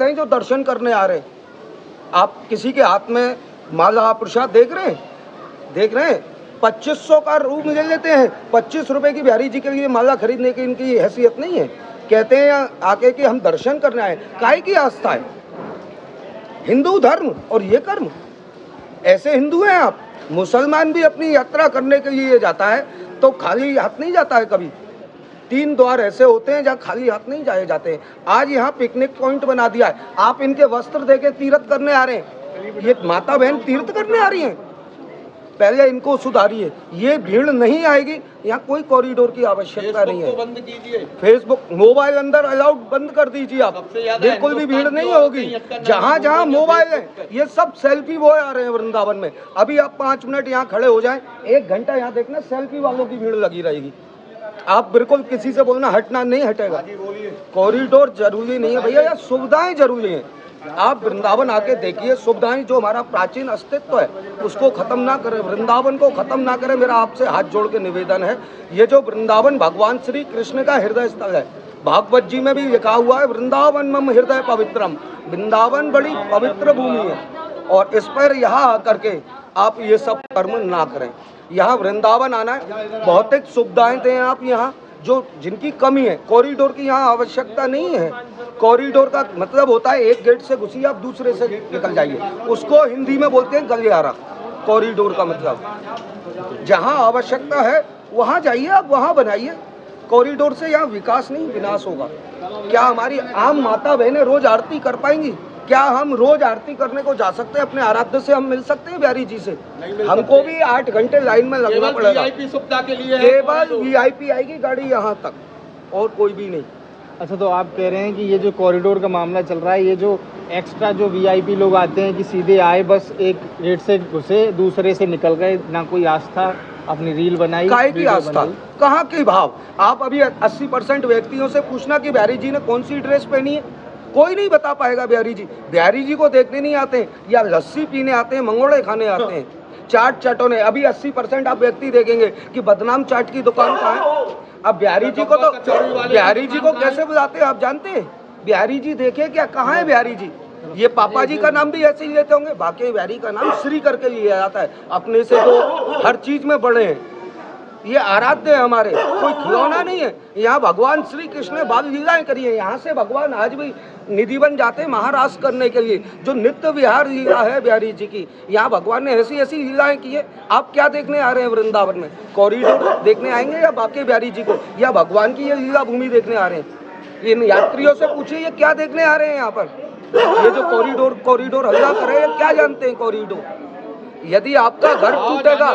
हैं जो दर्शन करने आ रहे हैं। आप किसी के हाथ में माला प्रसाद देख रहे हैं 2500 का रूप ले लेते हैं। 25 रुपए की बिहारी जी के लिए माला खरीदने की इनकी हैसियत नहीं है। कहते हैं आके कि हम दर्शन करने आए। काहे की आस्था है? हिंदू धर्म और ये कर्म, ऐसे हिंदू हैं आप? मुसलमान भी अपनी यात्रा करने के लिए जाता है तो खाली हाथ नहीं जाता है कभी। 3 द्वार ऐसे होते हैं जहाँ खाली हाथ नहीं जाए जाते हैं। आज यहाँ पिकनिक पॉइंट बना दिया है। आप इनके वस्त्र देके तीर्थ करने आ रहे हैं। ये माता बहन तीर्थ करने आ रही हैं। पहले इनको सुधारिए। ये भीड़ नहीं आएगी। यहाँ कोई कॉरिडोर की आवश्यकता नहीं है। बंद कीजिए, फेसबुक मोबाइल अंदर अलाउड बंद कर दीजिए आप। बिल्कुल भी भीड़ नहीं होगी। जहाँ जहाँ मोबाइल है ये सब सेल्फी बॉय आ रहे हैं वृंदावन में। अभी आप 5 मिनट यहाँ खड़े हो जाएं, 1 घंटा यहाँ देखना सेल्फी वालों की भीड़ लगी रहेगी। आप बिल्कुल किसी से बोलना हटना नहीं हटेगा। कॉरिडोर जरूरी नहीं है भैया, यहाँ सुविधाएं जरूरी हैं। आप वृंदावन आके देखिए, सुविधाएं जो हमारा प्राचीन अस्तित्व है उसको खत्म ना करें, वृंदावन को खत्म ना करें। मेरा आपसे हाथ जोड़ के निवेदन है। ये जो वृंदावन भगवान श्री कृष्ण का हृदय स्थल है, भागवत जी में भी लिखा हुआ है वृंदावन मम हृदय पवित्रम। वृंदावन बड़ी पवित्र भूमि है और इस पर यहाँ आकर के आप ये सब कर्म ना करें। यहाँ वृंदावन आना है, भौतिक सुविधाएं दें आप यहाँ जो जिनकी कमी है। कॉरिडोर की यहाँ आवश्यकता नहीं है। कॉरिडोर का मतलब होता है एक गेट से घुसिए आप दूसरे से निकल जाइए, उसको हिंदी में बोलते हैं गलियारा। कॉरिडोर का मतलब जहाँ आवश्यकता है वहाँ जाइए, आप वहाँ बनाइए। कॉरिडोर से यहाँ विकास नहीं विनाश होगा। क्या हमारी आम माता बहनें रोज आरती कर पाएंगी? क्या हम रोज आरती करने को जा सकते हैं? अपने आराध्य से हम मिल सकते हैं बिहारी जी से? हमको भी 8 घंटे लाइन में लगना पड़ेगा। सुविधा के लिए केवल वीआईपी आएगी गाड़ी यहाँ तक और कोई भी नहीं। अच्छा, तो आप कह रहे हैं कि ये जो कॉरिडोर का मामला चल रहा है, ये जो एक्स्ट्रा जो वीआईपी लोग आते हैं कि सीधे आए, बस एक गेट से घुसे दूसरे से निकल गए, ना कोई आस्था, अपनी रील बनाई, काहे की आस्था, कहाँ की भाव? आप अभी 80% व्यक्तियों से पूछना कि बिहारी जी ने कौन सी ड्रेस पहनी है, कोई नहीं बता पाएगा। बिहारी जी को देखने नहीं आते हैं, या लस्सी पीने आते हैं, मंगोड़े खाने आते हैं, चाट चटोने। अभी 80% आप व्यक्ति देखेंगे कि बदनाम चाट की दुकान कहाँ है। अब बिहारी जी को कैसे बुलाते हैं आप जानते हैं? बिहारी जी देखे क्या, कहाँ है बिहारी जी? ये पापा जी का नाम भी ऐसे ही लेते होंगे, बाकी बिहारी का नाम श्री करके लिया जाता है। अपने से जो हर चीज में बड़े हैं, ये आराध्य है हमारे, कोई खिलौना नहीं है। यहाँ भगवान श्री कृष्ण ने बाल लीलाएं करी है। यहाँ से भगवान आज भी निधि बन जाते हैं महाराज करने के लिए। जो नित्य विहार लीला है बिहारी जी की, यहाँ भगवान ने ऐसी ऐसी लीलाएं की है। आप क्या देखने आ रहे हैं वृंदावन में? कॉरिडोर देखने आएंगे या बाकी बिहारी जी को, या भगवान की ये लीला भूमि देखने आ रहे हैं? इन यात्रियों से पूछिए ये क्या देखने आ रहे हैं यहाँ पर? ये जो कॉरिडोर हल्ला कर रहे हैं, क्या जानते हैं कॉरिडोर? यदि आपका घर टूटेगा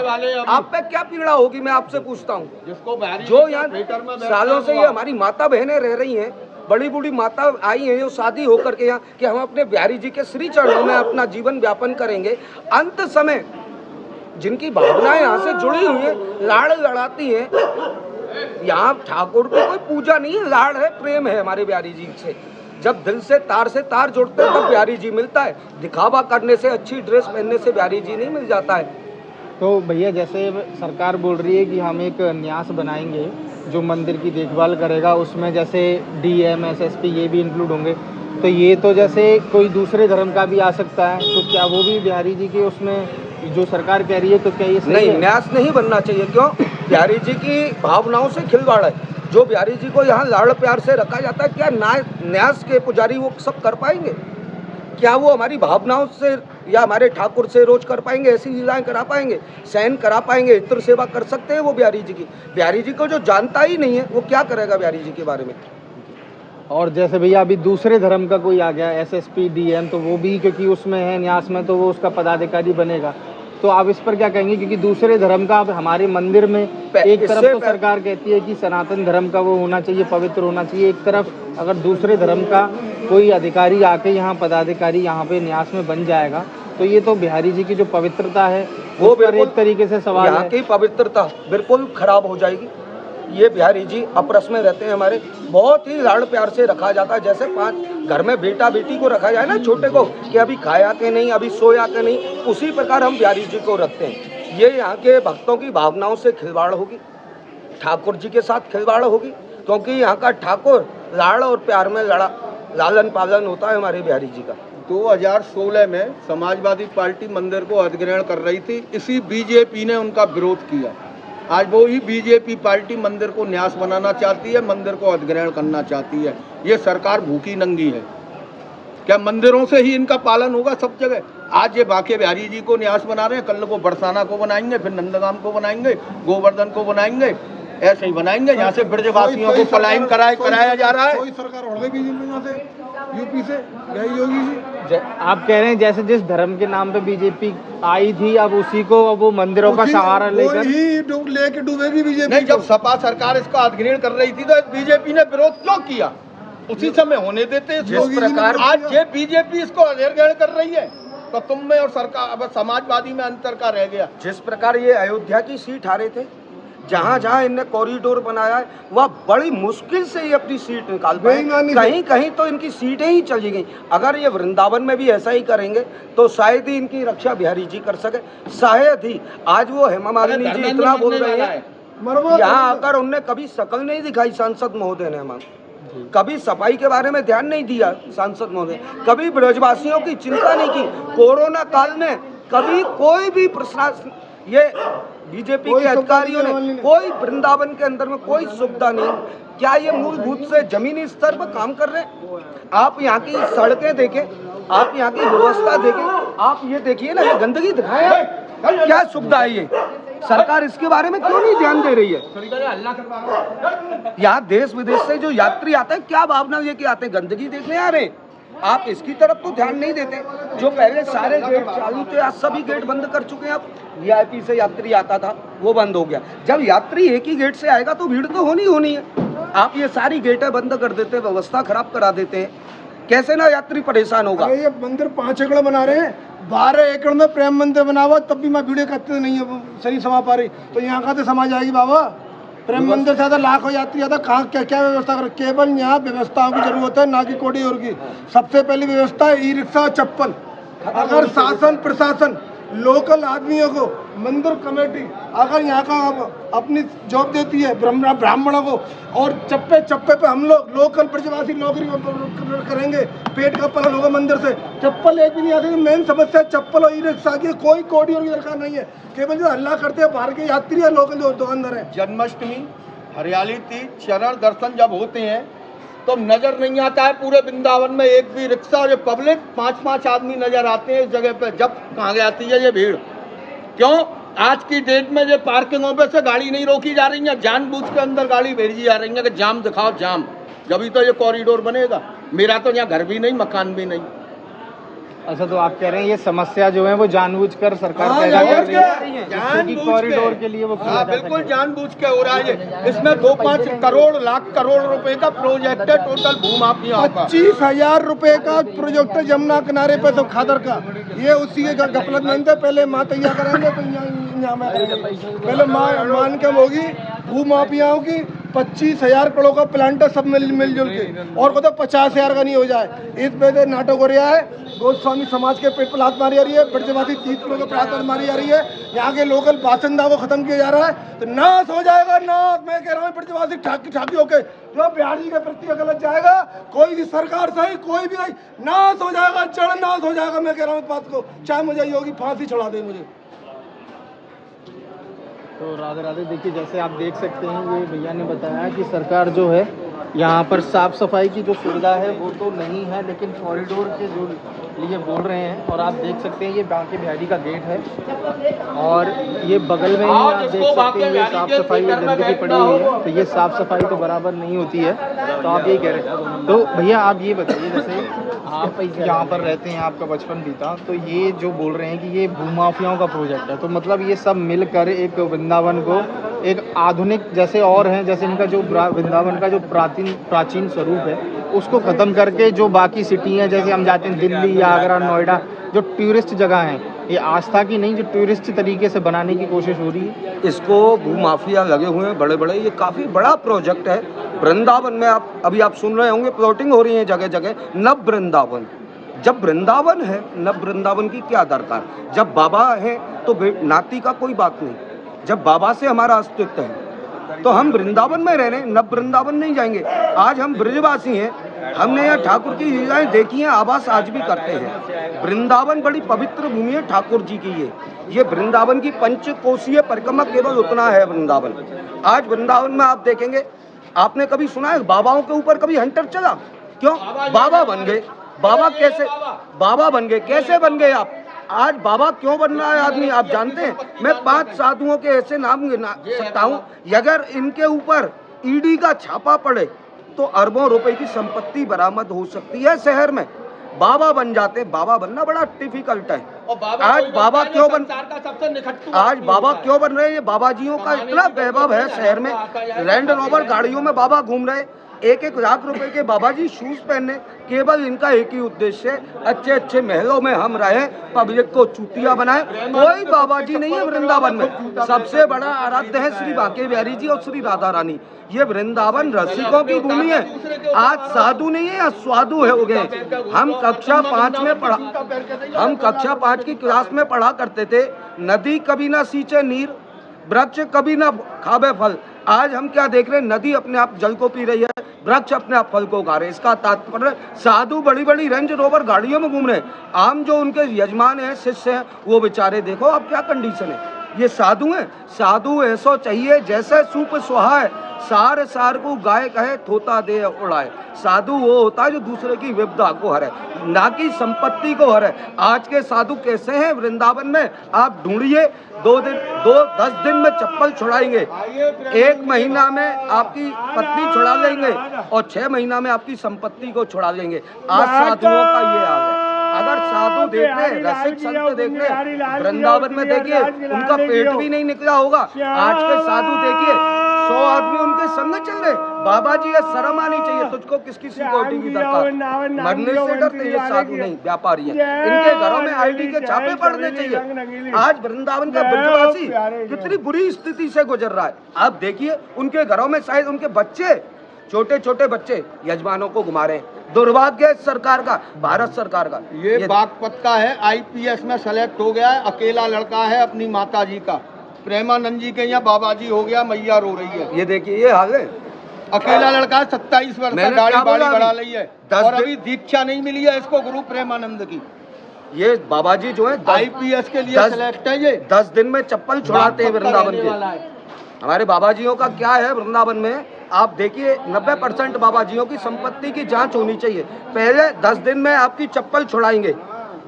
आप पे क्या पीड़ा होगी? मैं आपसे पूछता हूँ। जो यहाँ सालों से ये हमारी माता बहनें रह रही हैं, बड़ी बूढ़ी माता आई हैं जो शादी होकर के यहाँ कि हम अपने बिहारी जी के श्री चरणों में अपना जीवन व्यापन करेंगे। अंत समय जिनकी भावनाएं यहाँ से जुड़ी हुई हैं, लाड़ लड़ाती हैं। यहाँ ठाकुर की कोई पूजा नहीं है, लाड़ है, प्रेम है हमारे बिहारी जी से। जब दिल से तार जोड़ते हैं तब बिहारी जी मिलता है। दिखावा करने से, अच्छी ड्रेस पहनने से बिहारी जी नहीं मिल जाता है। तो भैया, जैसे सरकार बोल रही है कि हम एक न्यास बनाएंगे जो मंदिर की देखभाल करेगा, उसमें जैसे डीएम, एसएसपी ये भी इंक्लूड होंगे, तो ये तो जैसे कोई दूसरे धर्म का भी आ सकता है, तो क्या वो भी बिहारी जी के उसमें जो सरकार कह रही है, तो क्या ये सही नहीं है? न्यास नहीं बनना चाहिए। क्यों? बिहारी जी की भावनाओं से खिलवाड़ है। जो बिहारी जी को यहाँ लाड़ प्यार से रखा जाता है, क्या न्यास के पुजारी वो सब कर पाएंगे? क्या वो हमारी भावनाओं से या हमारे ठाकुर से रोज कर पाएंगे? ऐसी लीलाएं करा पाएंगे? सहन करा पाएंगे? इत्र सेवा कर सकते हैं वो बिहारी जी की? बिहारी जी को जो जानता ही नहीं है वो क्या करेगा बिहारी जी के बारे में? और जैसे भैया अभी दूसरे धर्म का कोई आ गया, एसएसपी, डीएम, तो वो भी क्योंकि उसमें है न्यास में, तो वो उसका पदाधिकारी बनेगा, तो आप इस पर क्या कहेंगे? क्योंकि दूसरे धर्म का अब हमारे मंदिर में एक तरफ तो सरकार कहती है कि सनातन धर्म का वो होना चाहिए, पवित्र होना चाहिए, एक तरफ अगर दूसरे धर्म का कोई अधिकारी आके यहाँ पदाधिकारी यहाँ पे न्यास में बन जाएगा, तो ये तो बिहारी जी की जो पवित्रता है वो एक तरीके से सवाल है। यहाँ की पवित्रता बिल्कुल खराब हो जाएगी। ये बिहारी जी अपरस में रहते हैं हमारे, बहुत ही लाड़ प्यार से रखा जाता है। जैसे 5 घर में बेटा बेटी को रखा जाए ना, छोटे को, कि अभी खाया के नहीं, अभी सोया के नहीं, उसी प्रकार हम बिहारी जी को रखते हैं। ये यहाँ के भक्तों की भावनाओं से खिलवाड़ होगी, ठाकुर जी के साथ खिलवाड़ होगी, क्योंकि यहाँ का ठाकुर लाड़ और प्यार में लड़ा लालन पालन होता है हमारे बिहारी जी का। 2016 में समाजवादी पार्टी मंदिर को अधिग्रहण कर रही थी, इसी बीजेपी ने उनका विरोध किया। आज वो ही बीजेपी पार्टी मंदिर को न्यास बनाना चाहती है, मंदिर को अधिग्रहण करना चाहती है। ये सरकार भूखी नंगी है। क्या मंदिरों से ही इनका पालन होगा सब जगह? आज ये बांके बिहारी जी को न्यास बना रहे हैं, कल को बरसाना को बनाएंगे, फिर नंदगाम को बनाएंगे, गोवर्धन को बनाएंगे, ऐसे ही बनाएंगे। यहाँ से ब्रजवासियों को पलायन कराया जा रहा है। कोई सरकार उड़ गई बीजेपी से, यूपी से, यही योगी जी। आप कह रहे हैं जैसे जिस धर्म के नाम पे बीजेपी आई थी, अब उसी को अब वो मंदिरों का सहारा लेकर लेके डूबेगी बीजेपी। नहीं, जब सपा सरकार इसका अधिग्रहण कर रही थी तो बीजेपी ने विरोध क्यों किया? उसी समय होने देते। जिस प्रकार आज ये बीजेपी इसको अधिग्रहण कर रही है तो तुम में और सरकार अब समाजवादी में अंतर का रह गया। जिस प्रकार ये अयोध्या की सीट हारे थे, जहाँ जहाँ इनने कॉरिडोर बनाया है वह बड़ी मुश्किल से ये अपनी सीट निकाल पाए। कहीं कहीं तो इनकी सीटें ही चली गई। अगर ये वृंदावन में भी ऐसा ही करेंगे तो शायद ही इनकी रक्षा बिहारी जी कर सके, शायद ही। आज वो हेमा मालिनी जी इतना बोल रहे हैं, यहाँ आकर उनने कभी शकल नहीं दिखाई सांसद महोदय ने, हमारे कभी सफाई के बारे में ध्यान नहीं दिया सांसद महोदय, कभी ब्रजवासियों की चिंता नहीं की। कोरोना काल में कभी कोई भी प्रशासन, ये बीजेपी के अधिकारियों ने कोई वृंदावन के अंदर में कोई सुविधा नहीं। क्या ये मूलभूत से जमीनी स्तर पर काम कर रहे हैं? आप यहाँ की सड़कें देखें, आप यहाँ की व्यवस्था देखें, आप ये देखिए ना, गंदगी दिखाया, क्या सुविधा है ये? सरकार इसके बारे में क्यों नहीं ध्यान दे रही है? यहाँ देश विदेश से जो यात्री आते हैं, क्या भावना लेके आते हैं? गंदगी देखने आ रहे हैं। आप इसकी तरफ तो ध्यान नहीं देते। जो पहले सारे गेट चालू थे, आज सभी गेट बंद कर चुके हैं। आप वीआईपी से यात्री आता था, वो बंद हो गया। जब यात्री एक ही गेट से आएगा तो भीड़ तो होनी है। आप ये सारी गेटें बंद कर देते हैं, व्यवस्था खराब करा देते हैं, कैसे ना यात्री परेशान होगा? ये मंदिर 5 एकड़ बना रहे हैं, 12 एकड़ में प्रेम मंदिर बना हुआ, तब भी मैं वीडियो करते नहीं है, सही समा पा रही। तो यहाँ का तो समाज आएगी बाबा। प्रेम मंदिर से ज्यादा लाखों यात्री आता, कहाँ क्या क्या व्यवस्था कर? केवल यहाँ व्यवस्थाओं की जरूरत है, ना कि कॉरिडोर की। सबसे पहली व्यवस्था है ई रिक्शा, चप्पल। अगर शासन प्रशासन लोकल आदमियों को, मंदिर कमेटी अगर यहाँ का अपनी जॉब देती है ब्राह्मणों को, और चप्पे चप्पे पे हम लोग लोकल ब्रजवासी नौकरी करेंगे, पेट का पालन होगा मंदिर से। चप्पल एक भी नहीं आती। मेन समस्या चप्पल और ई रिक्शा की, कोई कॉरिडोर की दरकार नहीं है। केवल जो हल्ला करते हैं बाहर के यात्री या लोकल जो दुकानदार है। जन्माष्टमी, हरियाली तीज, चरण दर्शन जब होते हैं तो नजर नहीं आता है पूरे वृंदावन में एक भी रिक्शा और पब्लिक, 5-5 आदमी नजर आते हैं इस जगह पे। जब कहाँ जाती है ये भीड़? क्यों? आज की डेट में ये पार्किंगों पे से गाड़ी नहीं रोकी जा रही है, जानबूझ के अंदर गाड़ी भेजी जा रही है कि जाम दिखाओ जाम। जब तो ये कॉरिडोर बनेगा। मेरा तो यहाँ घर भी नहीं, मकान भी नहीं। अच्छा, तो आप कह रहे हैं ये समस्या जो है वो जानबूझकर सरकार पैदा कर रही है, क्योंकि कॉरिडोर के लिए वो बिल्कुल जानबूझ के हो रहा है। इसमें 2-5 करोड़ लाख करोड़ रुपए का प्रोजेक्ट है टोटल भूमाफिया का। 25,000 रुपए का प्रोजेक्ट है जमुना किनारे पे, तो खादर का। ये उसी के गफलत में थे। पहले माँ तैयार कराएंगे तो यहाँ पहले मान के होगी भूमाफियाओं की। 25,000 करोड़ का प्लांट है, सब मिलजुल के, और को तो 50,000 का नहीं हो जाए। इस पे नाटक हो रहा है। गोस्वामी समाज के पेट पर लात मारी जा रही है, ब्रजवासी 30 लोगों के हाथ मारी जा रही है, यहाँ के लोकल बासिंदा को खत्म किया जा रहा है। तो नाश हो जाएगा, नाश। मैं कह रहा हूँ ब्रजवासी ठाकी होके जो बिहारी के प्रति गलत जाएगा, कोई भी सरकार सही, कोई भी नहीं, नाश हो जाएगा, जड़ नाश हो जाएगा। मैं कह रहा हूँ इस बात को, चाहे मुझे योगी फांसी चढ़ा दे मुझे। तो राधे राधे। देखिए, जैसे आप देख सकते हैं, ये भैया ने बताया कि सरकार जो है यहाँ पर साफ़ सफाई की जो सुविधा है वो तो नहीं है, लेकिन कॉरिडोर के जो लिए बोल रहे हैं। और आप देख सकते हैं ये बांके बिहारी का गेट है, और ये बगल में ही आप देख सकते हैं ये साफ़ सफाई में गंदगी पड़ी हुई है। तो ये साफ़ सफाई तो बराबर नहीं होती है, तो आप यही कह रहे हैं। तो भैया आप ये बताइए, जैसे आप यहाँ पर रहते हैं, आपका बचपन बीता, तो ये जो बोल रहे हैं कि ये भूमाफियाओं का प्रोजेक्ट है, तो मतलब ये सब मिलकर एक वृंदावन को एक आधुनिक, जैसे और हैं, जैसे इनका जो वृंदावन का जो प्राचीन स्वरूप है उसको ख़त्म करके जो बाकी सिटी हैं, जैसे हम जाते हैं दिल्ली या आगरा, नोएडा, जो टूरिस्ट जगह हैं, ये आस्था की नहीं, जो टूरिस्ट तरीके से बनाने की कोशिश हो रही है। इसको भूमाफिया लगे हुए हैं बड़े बड़े। ये काफ़ी बड़ा प्रोजेक्ट है वृंदावन में। आप सुन रहे होंगे, प्लॉटिंग हो रही है जगह जगह। नव वृंदावन, जब वृंदावन है, नव वृंदावन की क्या दरकार? जब बाबा है तो नाती का कोई बात नहीं। जब बाबा से हमारा अस्तित्व है तो हम वृंदावन में रह रहे हैं, नव वृंदावन नहीं जाएंगे। आज हम ब्रजवासी हैं, हमने यहाँ ठाकुर की लीलाएं देखी हैं, आभास आज भी करते हैं। वृंदावन बड़ी पवित्र भूमि है ठाकुर जी की। ये वृंदावन की पंचकोशीय परिक्रमा केवल उतना है वृंदावन। आज वृंदावन में आप देखेंगे, आपने कभी सुना है बाबाओं के ऊपर कभी हंटर चला? क्यों? बाबा बन गए। बाबा कैसे बाबा बन गए? कैसे बन गए आप? आज बाबा क्यों बन रहा है आदमी, आप जानते हैं? मैं 5 साधुओं के ऐसे नाम गिना सकता हूँ, अगर इनके ऊपर ईडी का छापा पड़े तो अरबों रुपए की संपत्ति बरामद हो सकती है शहर में। बाबा बन जाते। बाबा बनना बड़ा डिफिकल्ट है। आज बाबा क्यों बन रहे हैं? ये बाबाजियों का इतना वैभव है शहर में, लैंड रोवर गाड़ियों में बाबा घूम रहे, 1-1 लाख रुपए के बाबाजी शूज पहनने। केवल इनका एक ही उद्देश्य है, अच्छे अच्छे महलों में हम रहे, पब्लिक को चूतिया बनाए। कोई बाबाजी नहीं है वृंदावन में। सबसे बड़ा आराध्य है श्री बांके बिहारी जी और श्री राधा रानी। ये वृंदावन रसिकों की भूमि है। आज साधु नहीं है, आज स्वादु है हो गए। हम कक्षा 5 की क्लास में पढ़ा करते थे, नदी कभी ना सींचे नीर, वृक्ष कभी ना खावे फल। आज हम क्या देख रहे हैं? नदी अपने आप जल को पी रही है, वृक्ष अपने आप फल को खा रहे हैं। इसका तात्पर्य साधु बड़ी बड़ी रेंज रोवर गाड़ियों में घूम रहे हैं। आम जो उनके यजमान हैं, शिष्य हैं, वो बेचारे देखो अब क्या कंडीशन है। ये साधु हैं। साधु ऐसो चाहिए जैसे सूप सुहा है, सार सार को गाय कहे, थोता दे उड़ाए। साधु वो होता है जो दूसरे की विपदा को हरे, ना कि संपत्ति को हरे। आज के साधु कैसे हैं वृंदावन में? आप ढूंढिए। 10 दिन में चप्पल छुड़ाएंगे, 1 महीना में आपकी पत्नी छुड़ा लेंगे और 6 महीना में आपकी संपत्ति को छुड़ा लेंगे। आज साधुओं का ये हाल है। अगर साधु देख रहे, रसिक संत देख रहे, वृंदावन में देखिए, उनका पेट भी नहीं निकला होगा। आज के साधु देखिए, 100 आदमी उनके संग चल रहे। बाबा जी, ये शर्म आनी चाहिए तुझको। किसकी सिक्योरिटी की दरकार? मरने से डरते ये साधु नहीं, व्यापारी है। इनके घरों में आईडी के छापे पड़ने चाहिए। आज वृंदावन का ब्रजवासी कितनी बुरी स्थिति से गुजर रहा है। आप देखिए, उनके घरों में शायद उनके बच्चे, छोटे छोटे बच्चे यजमानों को घुमा रहे हैं। दुर्भाग्य सरकार का, भारत सरकार का। ये बागपत का है, IPS में सेलेक्ट हो गया है, अकेला लड़का है अपनी माता जी का। प्रेमानंद जी के यहाँ बाबा जी हो गया, मैया रो रही है। ये देखिए, ये हाल है। अकेला लड़का है, 27 वर्ष का, गाड़ी बाड़ी बढ़ा ली है और अभी दीक्षा नहीं मिली है इसको गुरु प्रेमानंद की। ये बाबा जी जो है IPS के लिए सेलेक्ट है। ये 10 दिन में चप्पल छुड़ाते हैं वृंदावन के। हमारे बाबाजियों का क्या है वृंदावन में? आप देखिए, 90% बाबाजियों की संपत्ति की जांच होनी चाहिए। पहले 10 दिन में आपकी चप्पल छुड़ाएंगे,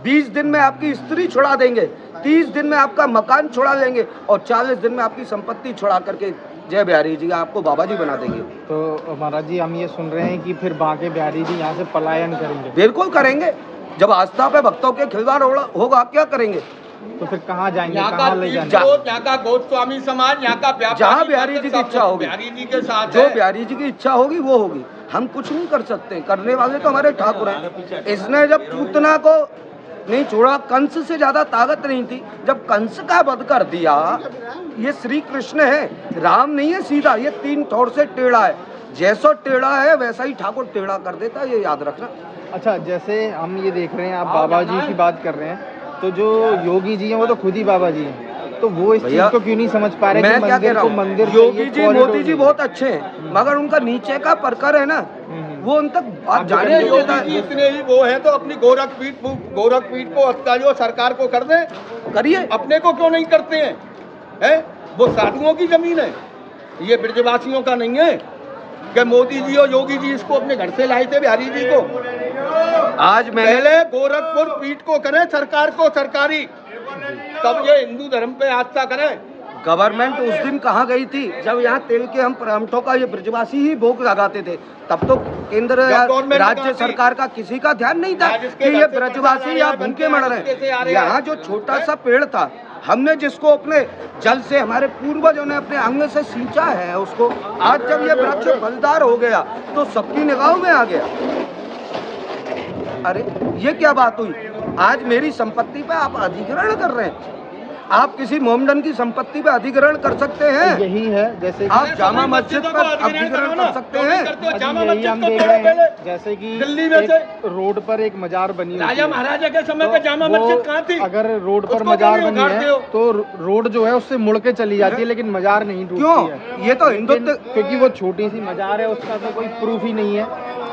20 दिन में आपकी स्त्री छुड़ा देंगे, 30 दिन में आपका मकान छुड़ा लेंगे और 40 दिन में आपकी संपत्ति छुड़ा करके जय बिहारी जी आपको बाबा जी बना देंगे। तो महाराज जी, हम ये सुन रहे हैं कि फिर बांके बिहारी जी यहाँ से पलायन करेंगे। बिल्कुल करेंगे। जब आस्था पे भक्तों के खिलवाड़ होगा, क्या करेंगे? तो फिर कहाँ जाएंगे? कहाँ ले जाएंगे? यहाँ का गोस्वामी समाज, यहाँ का व्यापारी, जहाँ बिहारी जी की इच्छा होगी, बिहारी जी के साथ जो बिहारी जी की इच्छा होगी वो होगी। हम कुछ नहीं कर सकते, करने वाले तो हमारे ठाकुर हैं। इसने जब पूतना को नहीं छोड़ा, कंस से ज्यादा ताकत नहीं थी। जब कंस का वध कर दिया, ये श्री कृष्ण है, राम नहीं है सीधा। ये 3 ठोर से टेढ़ा है, जैसा टेढ़ा है वैसा ही ठाकुर टेढ़ा कर देता है, ये याद रखना। अच्छा, जैसे हम ये देख रहे हैं, आप बाबा जी की बात कर रहे हैं, तो जो योगी जी हैं वो तो खुद ही बाबा जी हैं, तो वो इस चीज को क्यों नहीं समझ पा रहे? मैं क्या कह रहा हूँ, योगी जी मोदी जी बहुत अच्छे हैं, मगर उनका नीचे का परकर है ना, वो उन तक बात जाने नहीं देता है। इतने ही वो है तो अपनी गोरखपीठ को अत्याचार सरकार को कर दे, करिए। अपने को क्यों नहीं करते हैं? हैं? वो साधुओं की जमीन है, ये ब्रजवासियों का नहीं है। कि मोदी जी और योगी जी इसको अपने घर से लाए थे बिहारी जी को। आज पहले गोरखपुर पीठ को करें, सरकार को सरकारी, तब ये हिंदू धर्म पे आस्था करें। गवर्नमेंट उस दिन कहाँ गई थी जब यहाँ तेल के हम परामठों का ये ब्रजवासी ही भोग लगाते थे? तब तो केंद्र राज्य सरकार का किसी का ध्यान नहीं था कि ये ब्रजवासी यहाँ भूखे मर रहे हैं। यहाँ जो छोटा सा पेड़ था, हमने जिसको अपने जल से, हमारे पूर्वजों ने अपने अंग से सींचा है उसको, आज जब ये वृक्ष फलदार हो गया तो सबकी निगाहों में आ गया। अरे ये क्या बात हुई? आज मेरी संपत्ति पे आप अधिग्रहण कर रहे हैं। आप किसी मोमडन की संपत्ति पे अधिग्रहण कर सकते हैं? यही है, जैसे आप जामा मस्जिद पर अधिग्रहण कर सकते हैं? यही हम देख रहे हैं, जैसे कि दिल्ली में एक रोड पर एक मजार बनी होती राजा है, महाराजा के समय पे जामा वो मस्जिद कहाँ थी? अगर रोड पर उसको मजार क्यों नहीं बनी उखाड़ते है हो? तो रोड जो है उससे मुड़ के चली जाती है, लेकिन मजार नहीं टूटती क्यों? है। ये तो हिंदुत्व क्योंकि वो छोटी सी मजार है, उसका तो कोई प्रूफ ही नहीं है।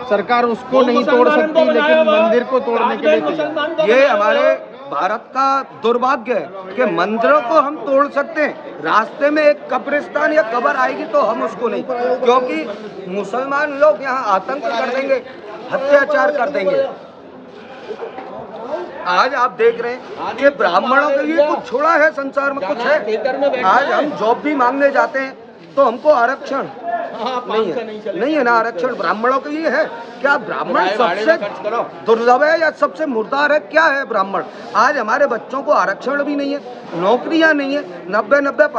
सरकार उसको वो नहीं तोड़ मुसलमानों सकती, को बनाया लेकिन हुआ, मंदिर को तोड़ने के लिए तैयार। मुसलमान को ये बनाया हमारे हुआ। भारत का दुर्भाग्य है कि मंदिरों को हम तोड़ सकते हैं, रास्ते में एक कब्रिस्तान या कब्र आएगी तो हम उसको नहीं, क्योंकि मुसलमान लोग यहाँ आतंक कर देंगे, अत्याचार कर देंगे। आज आप देख रहे हैं कि ब्राह्मणों के लिए कुछ छोड़ा है संसार में, कुछ है? आज हम जॉब भी मांगने जाते हैं तो हमको आरक्षण नहीं है ना, आरक्षण ब्राह्मणों के लिए है क्या? ब्राह्मण सबसे दुर्लभ है या सबसे मुर्दार है? क्या है ब्राह्मण? आज हमारे बच्चों को आरक्षण भी नहीं है, नौकरियां नहीं है, 90